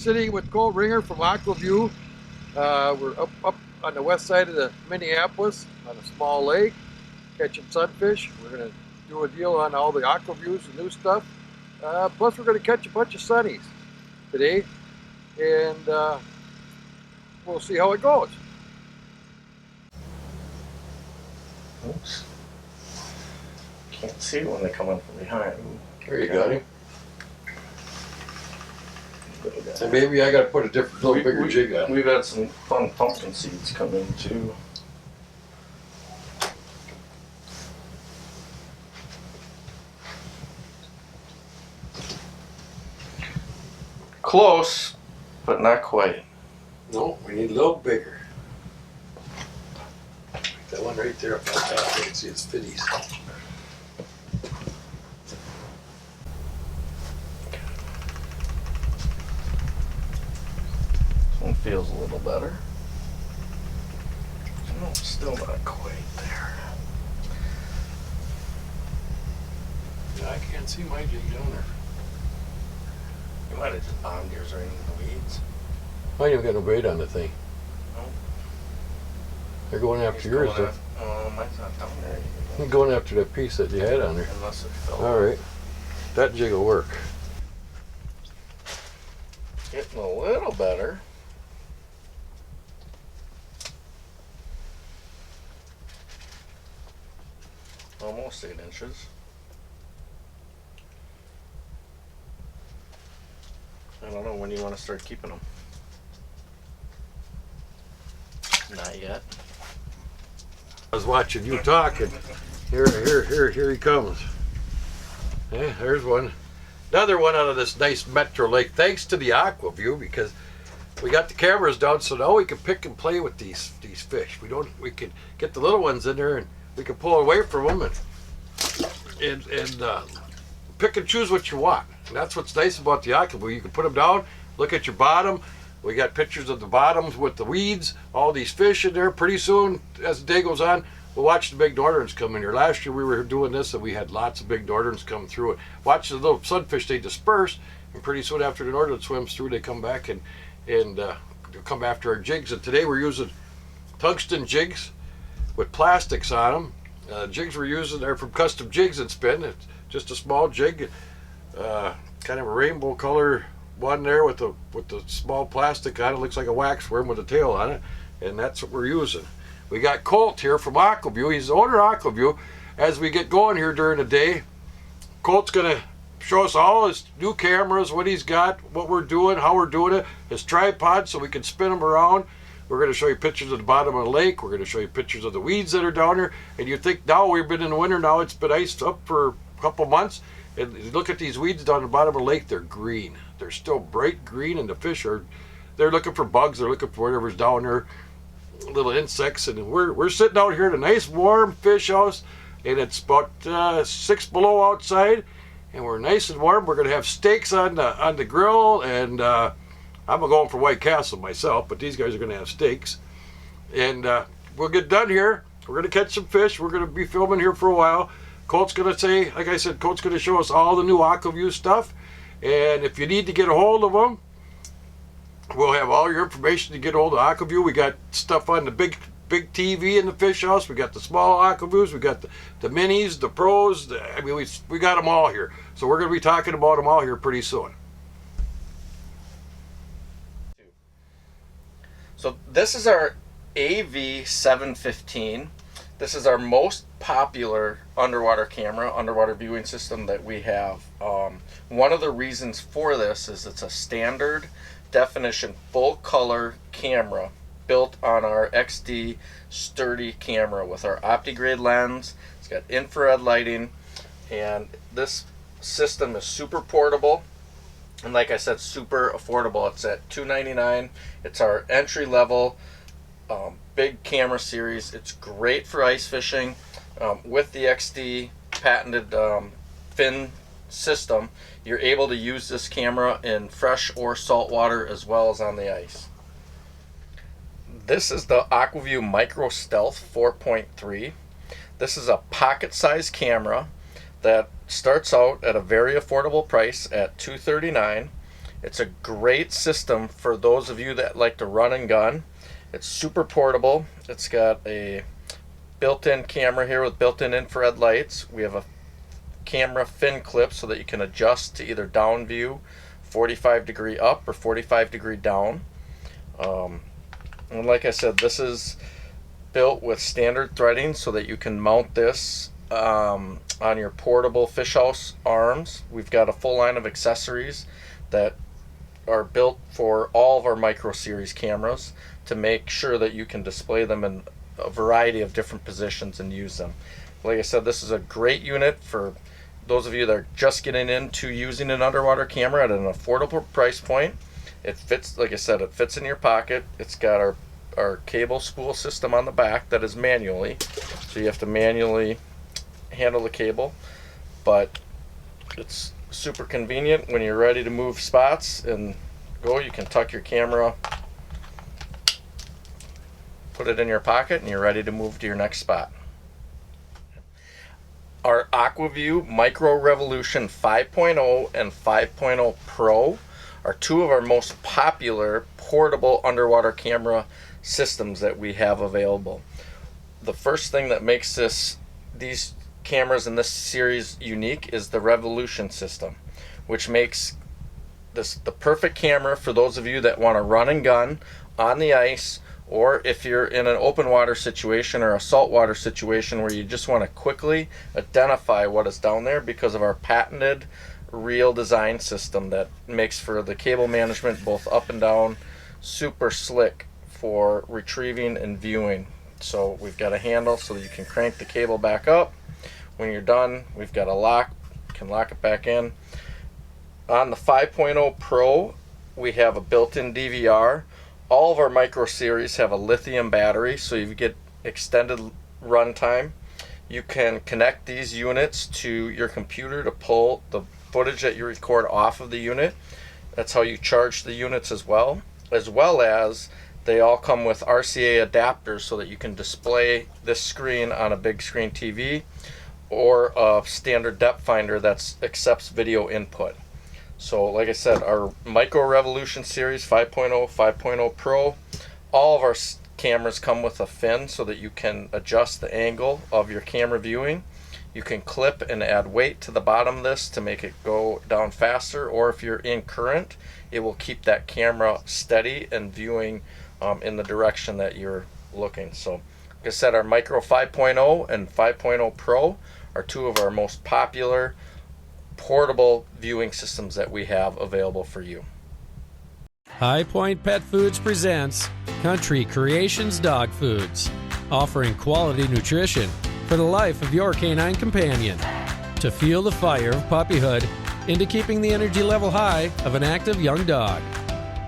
sitting with Cole Ringer from Aqua-vu. We're up on the west side of the Minneapolis on a small lake, catching sunfish. We're going to do a deal on all the Aqua-vus and new stuff. Plus we're going to catch a bunch of sunnies today, and we'll see how it goes. Oops. Can't see when they come in from behind. There you got him. And maybe I got to put a different, little bigger jig on. We've had some fun pumpkin seeds come in too. Close, but not quite. No, we need a little bigger. That one right there up on top, you can see its fitties. This one feels a little better. No, still not quite there. Yeah, I can't see my jig down there. You might have just bombed yours right in the weeds. I ain't even got no bait on the thing. No. They're going after yours, though. Oh, mine's not down there. They're going after that piece that you had on there. Unless it fell. All right, that jig will work. Getting a little better. Almost 8 inches. I don't know, when do you want to start keeping them? Not yet. I was watching you talk, and here he comes. Hey, there's one. Another one out of this nice metro lake, thanks to the Aqua-vu, because we got the cameras down, so now we can pick and play with these fish. We can get the little ones in there, and we can pull away from them and pick and choose what you want. And that's what's nice about the Aqua-vu. You can put them down, look at your bottom. We got pictures of the bottoms with the weeds, all these fish in there. Pretty soon, as the day goes on, we'll watch the big northerns come in here. Last year we were doing this and we had lots of big northerns come through it. Watch the little sunfish, they disperse, and pretty soon after the northern swims through, they come back and come after our jigs. And today we're using tungsten jigs with plastics on them. Jigs we're using are from Custom Jigs and Spin. It's just a small jig, kind of a rainbow color one there with the small plastic on it. Looks like a wax worm with a tail on it, and that's what we're using. We got Colt here from Aqua-vu. He's the owner of Aqua-vu. As we get going here during the day, Colt's gonna show us all his new cameras, what he's got, what we're doing, how we're doing it, his tripod so we can spin them around. We're going to show you pictures of the bottom of the lake. We're going to show you pictures of the weeds that are down there. And you think now we've been in the winter, now it's been iced up for a couple months. And you look at these weeds down the bottom of the lake, they're green. They're still bright green, and the fish they're looking for bugs, they're looking for whatever's down there, little insects. And we're sitting out here in a nice warm fish house, and it's about 6 below outside, and we're nice and warm. We're going to have steaks on the grill, and I'm going for White Castle myself, but these guys are going to have steaks. And we'll get done here. We're going to catch some fish. We're going to be filming here for a while. Colt's going to say, like I said, Colt's going to show us all the new Aqua-vu stuff. And if you need to get a hold of them, we'll have all your information to get a hold of Aqua-vu. We got stuff on the big TV in the fish house. We got the small Aqua-vus. We got the minis, the pros. I mean, we got them all here. So we're going to be talking about them all here pretty soon. So this is our AV715. This is our most popular underwater camera, underwater viewing system that we have. One of the reasons for this is it's a standard definition full color camera built on our XD sturdy camera with our OptiGrade lens. It's got infrared lighting, and this system is super portable. And like I said, super affordable. It's at $299. It's our entry level big camera series. It's great for ice fishing. With the XD patented fin system, you're able to use this camera in fresh or salt water as well as on the ice. This is the Aqua-vu Micro Stealth 4.3. This is a pocket-sized camera that starts out at a very affordable price at $239. It's a great system for those of you that like to run and gun. It's super portable. It's got a built-in camera here with built-in infrared lights. We have a camera fin clip so that you can adjust to either down view, 45 degree up or 45 degree down. And like I said, this is built with standard threading so that you can mount this on your portable fish house arms. We've got a full line of accessories that are built for all of our Micro Series cameras to make sure that you can display them in a variety of different positions and use them. Like I said, this is a great unit for those of you that are just getting into using an underwater camera at an affordable price point. It fits, like I said, it fits in your pocket. It's got our cable spool system on the back that is manually, so you have to manually handle the cable, but it's super convenient when you're ready to move spots and go. You can tuck your camera, put it in your pocket, and you're ready to move to your next spot. Our Aqua-vu Micro Revolution 5.0 and 5.0 Pro are two of our most popular portable underwater camera systems that we have available. The first thing that makes these cameras in this series unique is the Revolution system, which makes this the perfect camera for those of you that want to run and gun on the ice, or if you're in an open water situation or a saltwater situation where you just want to quickly identify what is down there because of our patented reel design system that makes for the cable management both up and down super slick for retrieving and viewing. So we've got a handle so that you can crank the cable back up. When you're done, we've got a lock, you can lock it back in. On the 5.0 Pro, we have a built-in DVR. All of our Micro Series have a lithium battery, so you get extended run time. You can connect these units to your computer to pull the footage that you record off of the unit. That's how you charge the units as well as they all come with RCA adapters so that you can display this screen on a big screen TV or a standard depth finder that accepts video input. So like I said, our Micro Revolution series 5.0, 5.0 Pro, all of our cameras come with a fin so that you can adjust the angle of your camera viewing. You can clip and add weight to the bottom of this to make it go down faster, or if you're in current, it will keep that camera steady and viewing in the direction that you're looking. So like I said, our Micro 5.0 and 5.0 Pro are two of our most popular portable viewing systems that we have available for you. High Point Pet Foods presents Country Creations Dog Foods, offering quality nutrition for the life of your canine companion. To fuel the fire of puppyhood into keeping the energy level high of an active young dog,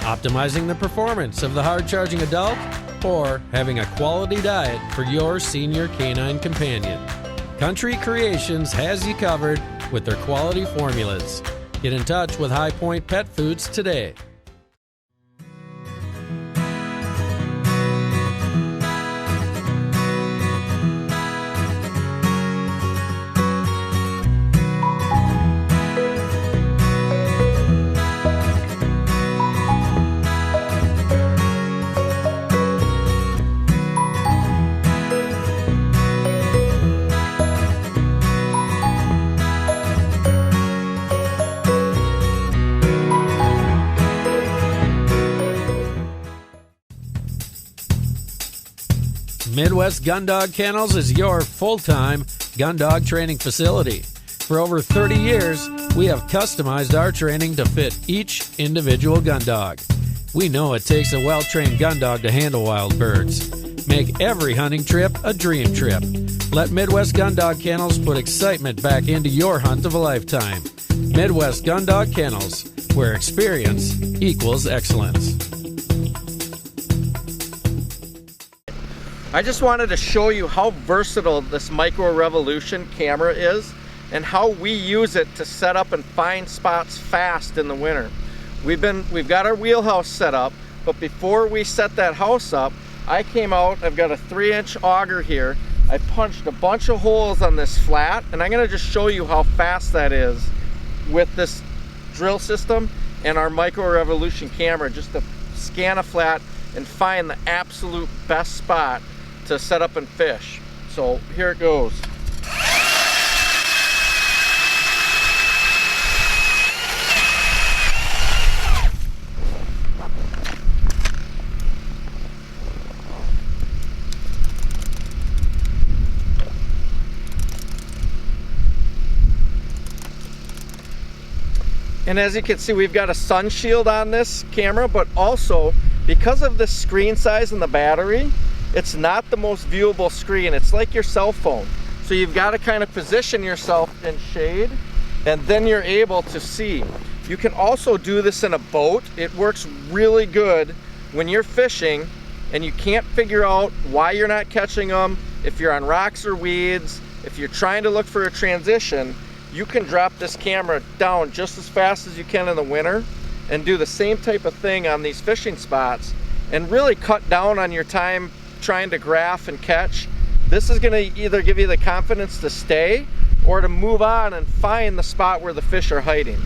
optimizing the performance of the hard-charging adult, or having a quality diet for your senior canine companion. Country Creations has you covered with their quality formulas. Get in touch with High Point Pet Foods today. Midwest Gun Dog Kennels is your full-time gun dog training facility. For over 30 years, we have customized our training to fit each individual gun dog. We know it takes a well-trained gun dog to handle wild birds. Make every hunting trip a dream trip. Let Midwest Gun Dog Kennels put excitement back into your hunt of a lifetime. Midwest Gun Dog Kennels, where experience equals excellence. I just wanted to show you how versatile this Micro Revolution camera is and how we use it to set up and find spots fast in the winter. We've got our wheelhouse set up, but before we set that house up, I came out, I've got a 3-inch auger here. I punched a bunch of holes on this flat, and I'm gonna just show you how fast that is with this drill system. and our micro revolution camera just to scan a flat and find the absolute best spot to set up and fish. So here it goes. And as you can see, we've got a sun shield on this camera, but also because of the screen size and the battery, it's not the most viewable screen. It's like your cell phone. So you've got to kind of position yourself in shade, and then you're able to see. You can also do this in a boat. It works really good when you're fishing and you can't figure out why you're not catching them. If you're on rocks or weeds, if you're trying to look for a transition, you can drop this camera down just as fast as you can in the winter and do the same type of thing on these fishing spots and really cut down on your time trying to graph and catch. This is going to either give you the confidence to stay or to move on and find the spot where the fish are hiding.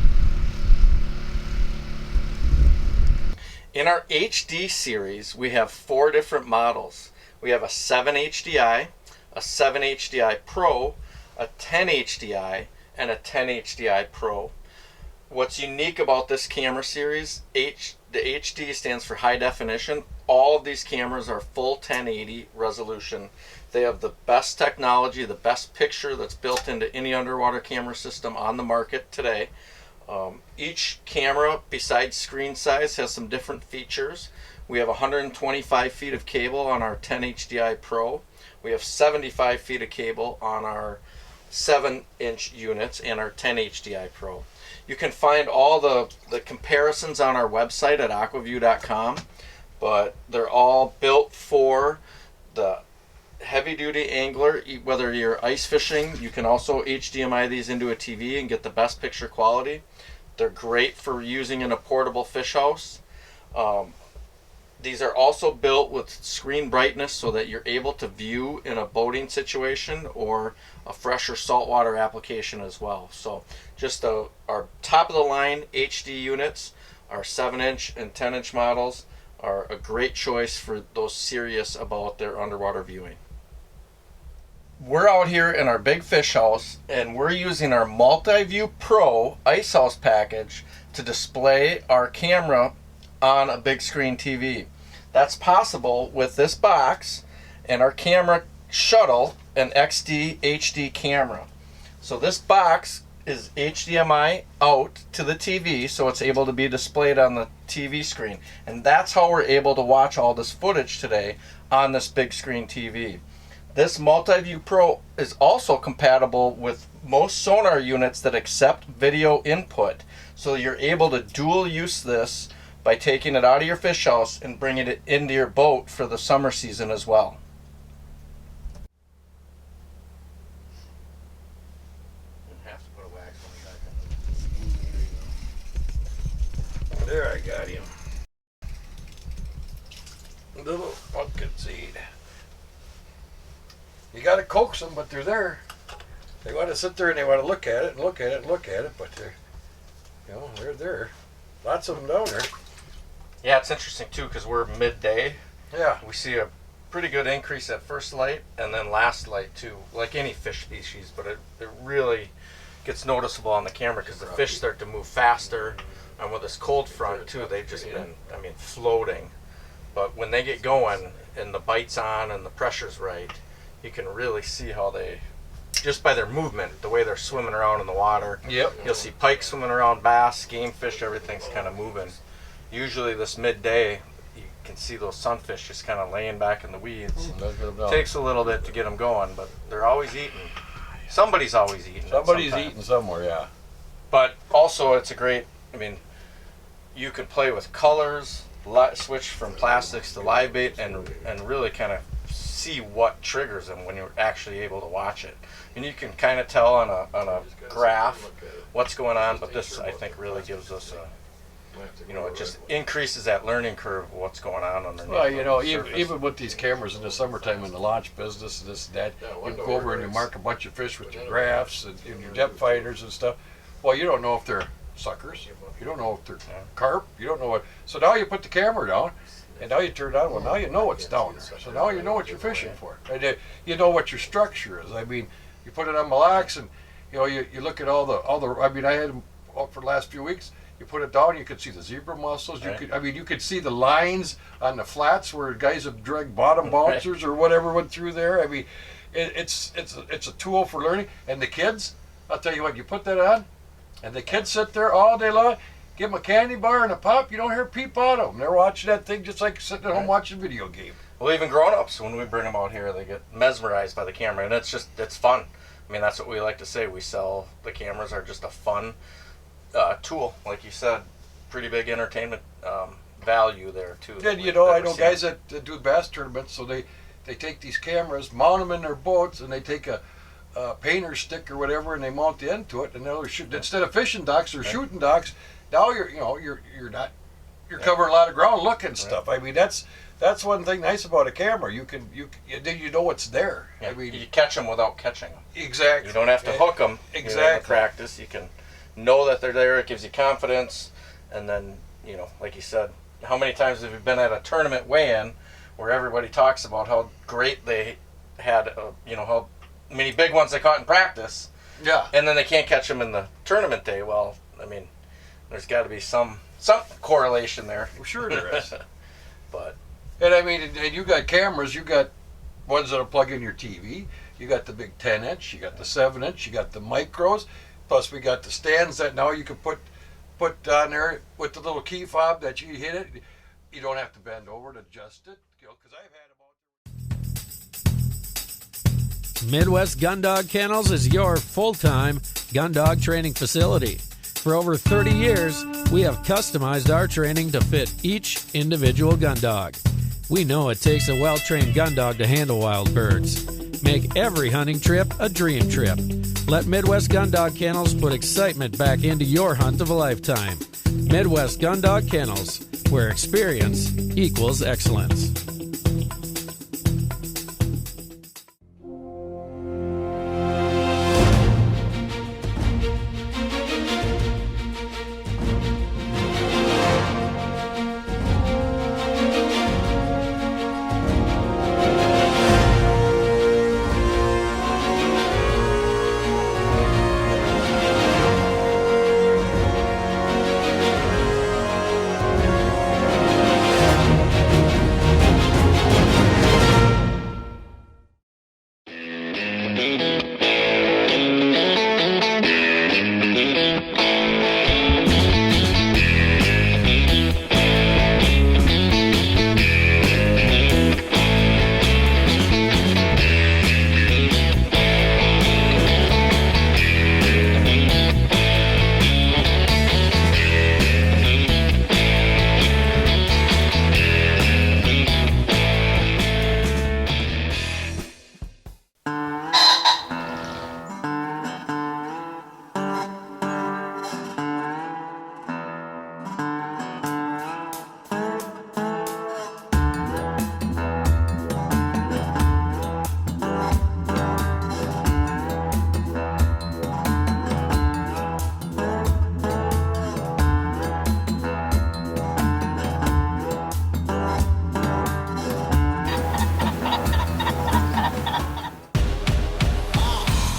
In our HD series, we have 4 different models. We have a 7 HDI, a 7 HDI Pro, a 10 HDI, and a 10 HDI Pro. What's unique about this camera series, the HD stands for high definition. All of these cameras are full 1080 resolution. They have the best technology, the best picture that's built into any underwater camera system on the market today. Each camera, besides screen size, has some different features. We have 125 feet of cable on our 10 HDI Pro. We have 75 feet of cable on our 7-inch units and our 10 HDI Pro. You can find all the comparisons on our website at aqua-vu.com, but they're all built for the heavy-duty angler. Whether you're ice fishing, you can also HDMI these into a TV and get the best picture quality. They're great for using in a portable fish house. These are also built with screen brightness so that you're able to view in a boating situation or a fresh or saltwater application as well. So just our top of the line HD units, our 7-inch and 10-inch models are a great choice for those serious about their underwater viewing. We're out here in our big fish house and we're using our Multi-View Pro Ice House package to display our camera on a big screen TV. That's possible with this box and our camera shuttle, an XD HD camera. So this box is HDMI out to the TV so it's able to be displayed on the TV screen. And that's how we're able to watch all this footage today on this big screen TV. This Multi-View Pro is also compatible with most sonar units that accept video input. So you're able to dual use this by taking it out of your fish house and bringing it into your boat for the summer season as well. There, I got him. Little pumpkin seed. You got to coax them, but they're there. They want to sit there and they want to look at it and look at it and look at it, but they're, you know, they're there. Lots of them down there. Yeah, it's interesting too because we're midday. Yeah. We see a pretty good increase at first light and then last light too, like any fish species, but it really gets noticeable on the camera because the fish start to move faster. And with this cold front too, they've just been, I mean, floating. But when they get going and the bite's on and the pressure's right, you can really see how they, just by their movement, the way they're swimming around in the water. Yep. You'll see pike swimming around, bass, game fish, everything's kind of moving. Usually this midday, you can see those sunfish just kind of laying back in the weeds. Takes a little bit to get them going, but they're always eating. Somebody's always eating. Somebody's eating somewhere, yeah. But also it's a great, I mean, you can play with colors, switch from plastics to live bait, and really kind of see what triggers them when you're actually able to watch it. And you can kind of tell on a graph what's going on, but this I think really gives us a, you know, it just increases that learning curve of what's going on underneath. Well, you know, even with these cameras in the summertime in the launch business and this and that, you go over and you mark a bunch of fish with your graphs and your depth finders and stuff. Well, you don't know if they're suckers. You don't know if they're carp. You don't know what. So now you put the camera down, and now you turn it on. Well, now you know what's down there. So now you know what you're fishing for. And you know what your structure is. I mean, you put it on Mille Lacs, and you look at all the. I mean, I had them out for the last few weeks. You put it down, you could see the zebra mussels. You could see the lines on the flats where guys have dragged bottom bouncers or whatever went through there. I mean, it's a tool for learning. And the kids, I'll tell you what, you put that on, and the kids sit there all day long. Give them a candy bar and a pop, you don't hear a peep out of them. They're watching that thing just like sitting at home watching a video game. Well, even grown-ups, when we bring them out here, they get mesmerized by the camera, and it's fun. I mean, that's what we like to say. We sell the cameras are just a fun tool, like you said. Pretty big entertainment value there too. And I know guys that do bass tournaments, so they take these cameras, mount them in their boats, and they take a painter stick or whatever, and they mount the end to it, and they're shooting. Instead of fishing docks or shooting docks, now you're covering a lot of ground looking stuff. I mean, that's one thing nice about a camera. You know what's there. Yeah. I mean, you catch them without catching them. Exactly. You don't have to hook them. Exactly. In practice, you can know that they're there. It gives you confidence, and then like you said, how many times have you been at a tournament weigh-in where everybody talks about how great they had, how many big ones they caught in practice. Yeah. And then they can't catch them in the tournament day. Well, I mean, there's got to be some correlation there. Well, sure there is. But. And I mean, and you got cameras, you got ones that'll plug in your TV, you got the big 10-inch, you got the 7-inch, you got the micros, plus we got the stands that now you can put on there with the little key fob that you hit it. You don't have to bend over to adjust it, because I've had about... Midwest Gun Dog Kennels is your full-time gun dog training facility. For over 30 years, we have customized our training to fit each individual gun dog. We know it takes a well-trained gun dog to handle wild birds. Make every hunting trip a dream trip. Let Midwest Gun Dog Kennels put excitement back into your hunt of a lifetime. Midwest Gun Dog Kennels, where experience equals excellence.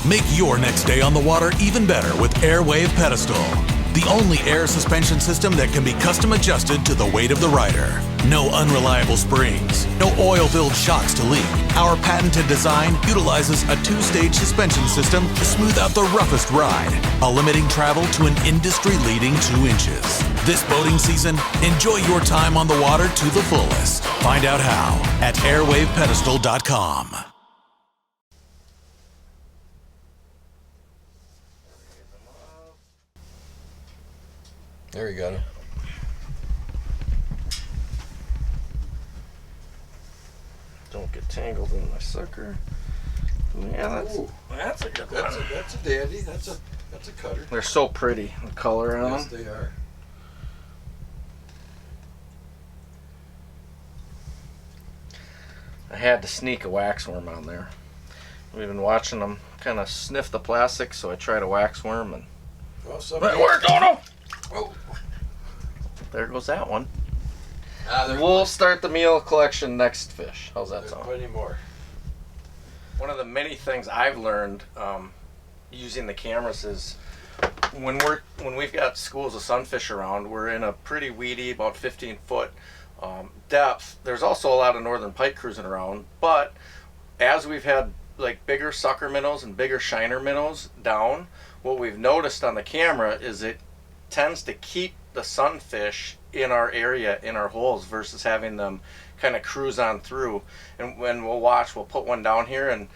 Make your next day on the water even better with Airwave Pedestal, the only air suspension system that can be custom adjusted to the weight of the rider. No unreliable springs, no oil-filled shocks to leak. Our patented design utilizes a 2-stage suspension system to smooth out the roughest ride, while limiting travel to an industry-leading 2 inches. This boating season, enjoy your time on the water to the fullest. Find out how at airwavepedestal.com. There you got it. Don't get tangled in my sucker. Yeah, that's a good one. That's a dandy. That's a cutter. They're so pretty, the color on Yes, them. they are. I had to sneak a waxworm on there. We've been watching them kind of sniff the plastic, so I tried a waxworm and Well, some it worked. Oh no! Oh, There goes that one. there's We'll start the meal collection next fish. How's that there's sound? plenty more. One of the many things I've learned using the cameras is when we've got schools of sunfish around, we're in a pretty weedy, about 15-foot depth. There's also a lot of northern pike cruising around, but as we've had like bigger sucker minnows and bigger shiner minnows down, what we've noticed on the camera is it tends to keep the sunfish in our area, in our holes, versus having them kind of cruise on through. And when we'll put one down here, and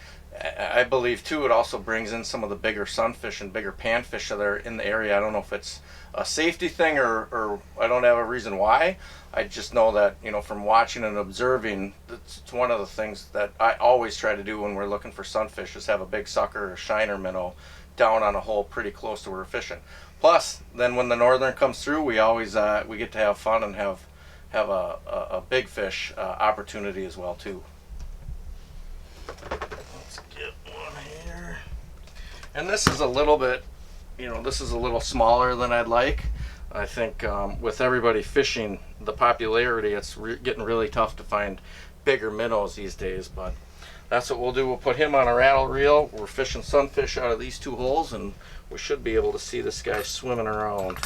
I believe too it also brings in some of the bigger sunfish and bigger panfish that are in the area. I don't know if it's a safety thing or I don't have a reason why. I just know that, you know, from watching and observing, it's one of the things that I always try to do when we're looking for sunfish is have a big sucker or shiner minnow down on a hole pretty close to where we're fishing. Plus, then when the northern comes through, we always we get to have fun and have a big fish opportunity as well too. Let's get one here. And this is a little bit, you know, this is a little smaller than I'd like. I think with everybody fishing, the popularity, it's getting really tough to find bigger minnows these days, but that's what we'll do. We'll put him on a rattle reel. We're fishing sunfish out of these two holes, and we should be able to see this guy swimming around.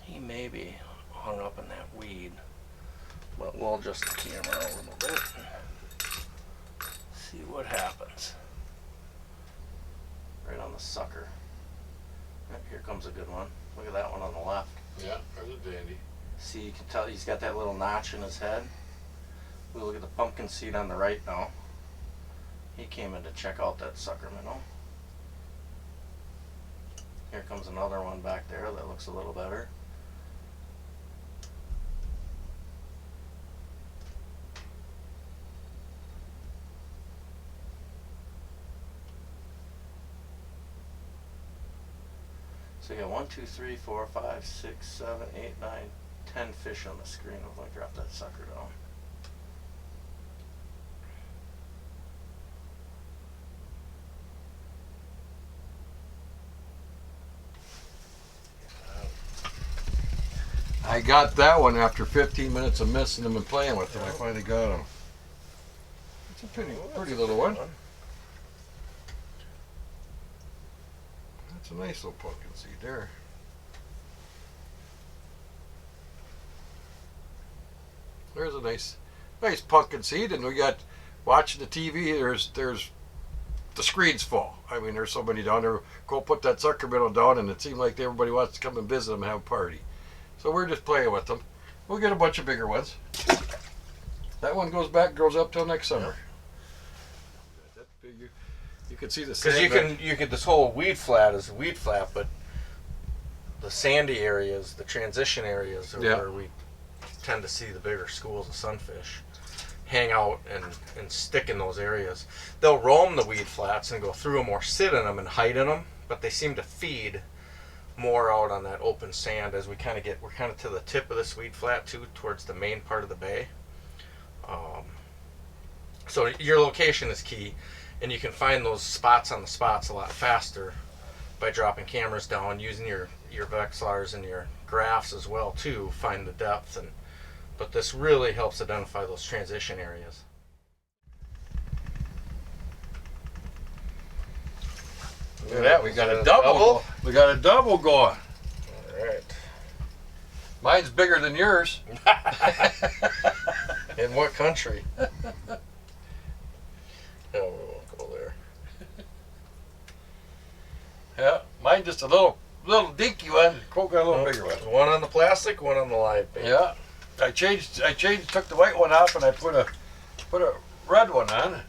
He may be hung up in that weed, but we'll adjust the camera a little bit. See what happens. Right on the sucker. Here comes a good one. Look at that one on the left. Yeah, there's a dandy. See, you can tell he's got that little notch in his head. We look at the pumpkin seed on the right now. He came in to check out that sucker minnow. Here comes another one back there that looks a little better. So you got 1, 2, 3, 4, 5, 6, 7, 8, 9, 10 fish on the screen. If I drop that sucker down. I got that one after 15 minutes of missing them and playing with them. I finally got him. It's a pretty little one. That's a nice little pumpkin seed there. There's a nice pumpkin seed, and we got watching the TV. There's the screen's full. I mean, there's somebody down there. Go put that sucker minnow down, and it seemed like everybody wants to come and visit them and have a party. So we're just playing with them. We'll get a bunch of bigger ones. That one grows up till next summer. That's big. You can see the sand. Because you can this whole weed flat is a weed flat, but the sandy areas, the transition areas, are where we tend to see the bigger schools of sunfish hang out and stick in those areas. They'll roam the weed flats and go through them or sit in them and hide in them, but they seem to feed more out on that open sand as we're kind of to the tip of this weed flat too, towards the main part of the bay. So your location is key, and you can find those spots on the spots a lot faster by dropping cameras down, using your Vexlars and your graphs as well too, find the depth, but this really helps identify those transition areas. Look at that, we got a double. We got a double going. All right. Mine's bigger than yours. In what country? Oh, we won't go there. Yeah, mine just a little dinky one. Colt got a little bigger one. One on the plastic, one on the live bait. Yeah, I changed. Took the white one off, and I put a red one on,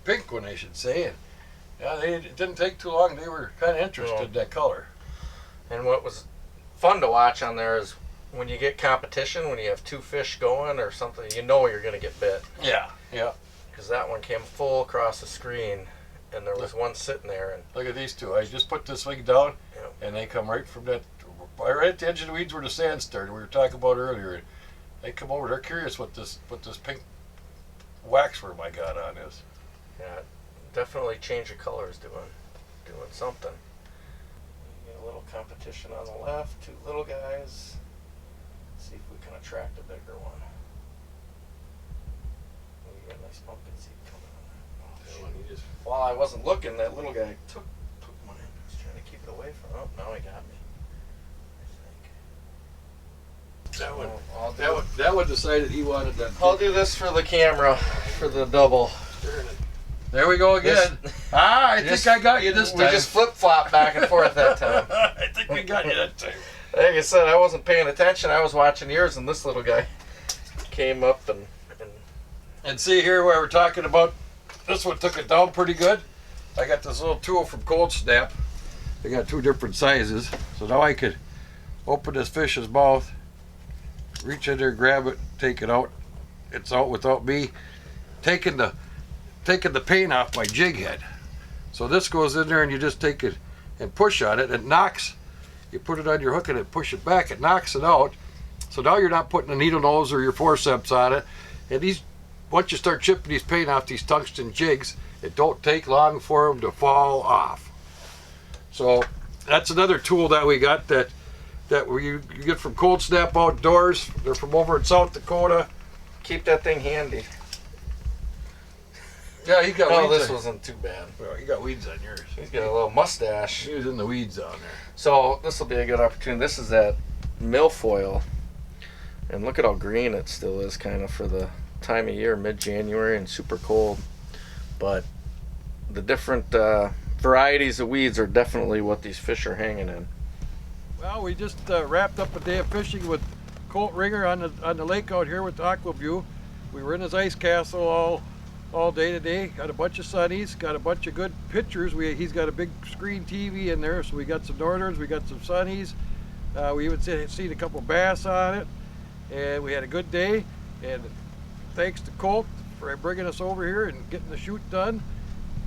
pink one, I should say. And yeah, it didn't take too long. They were kind of interested in that color. And what was fun to watch on there is when you get competition, when you have two fish going or something, you know you're going to get bit. Yeah, yeah. Because that one came full across the screen, and there was one sitting there. And look at these two. I just put this thing down, and they come right from that, right at the edge of the weeds where the sand started. We were talking about earlier, They come over. They're curious what this pink waxworm I got on is. Yeah, definitely change of colors doing something. Get a little competition on the left, 2 little guys. Let's see if we can attract a bigger one. Oh, you got a nice pumpkin seed coming on there. Oh, while I wasn't looking, that little guy took mine. I was trying to keep it away from. Oh, now he got me. That one decided he wanted that. I'll do this for the camera, for the double. There we go again. I think I got you this time. We just flip-flopped back and forth that time. I think we got you that time. Like I said, I wasn't paying attention. I was watching yours, and this little guy came up and see here where we're talking about. This one took it down pretty good. I got this little tool from Cold Snap. They got 2 different sizes, so now I could open this fish's mouth, reach in there, grab it, take it out. It's out without me taking the paint off my jig head. So this goes in there and you just take it and push on it. It knocks. You put it on your hook and it push it back. It knocks it out. So now you're not putting a needle nose or your forceps on it. And once you start chipping these paint off these tungsten jigs, it don't take long for them to fall off. So that's another tool that we got that you get from Cold Snap Outdoors. They're from over in South Dakota. keep that thing handy. Yeah, he got Oh, weeds. this wasn't too bad. Well, you got weeds on yours. He's got a little mustache. He was in the weeds down there. So this will be a good opportunity. This is that milfoil, and look at how green it still is, kind of for the time of year, mid-January and super cold. But the different varieties of weeds are definitely what these fish are hanging in. Well, we just wrapped up a day of fishing with Colt Ringer on the lake out here with the Aqua-vu. We were in his ice castle all day today. Got a bunch of sunnies, got a bunch of good pictures. He's got a big screen TV in there, so we got some northerns, we got some sunnies. We even seen a couple bass on it, and we had a good day. And thanks to Colt for bringing us over here and getting the shoot done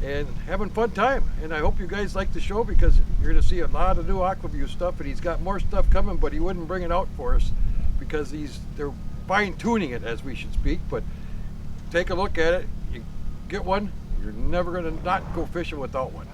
and having fun time. And I hope you guys like the show, because you're going to see a lot of new Aqua-vu stuff, and he's got more stuff coming, but he wouldn't bring it out for us because they're fine-tuning it, as we should speak. But take a look at it. You get one, you're never going to not go fishing without one.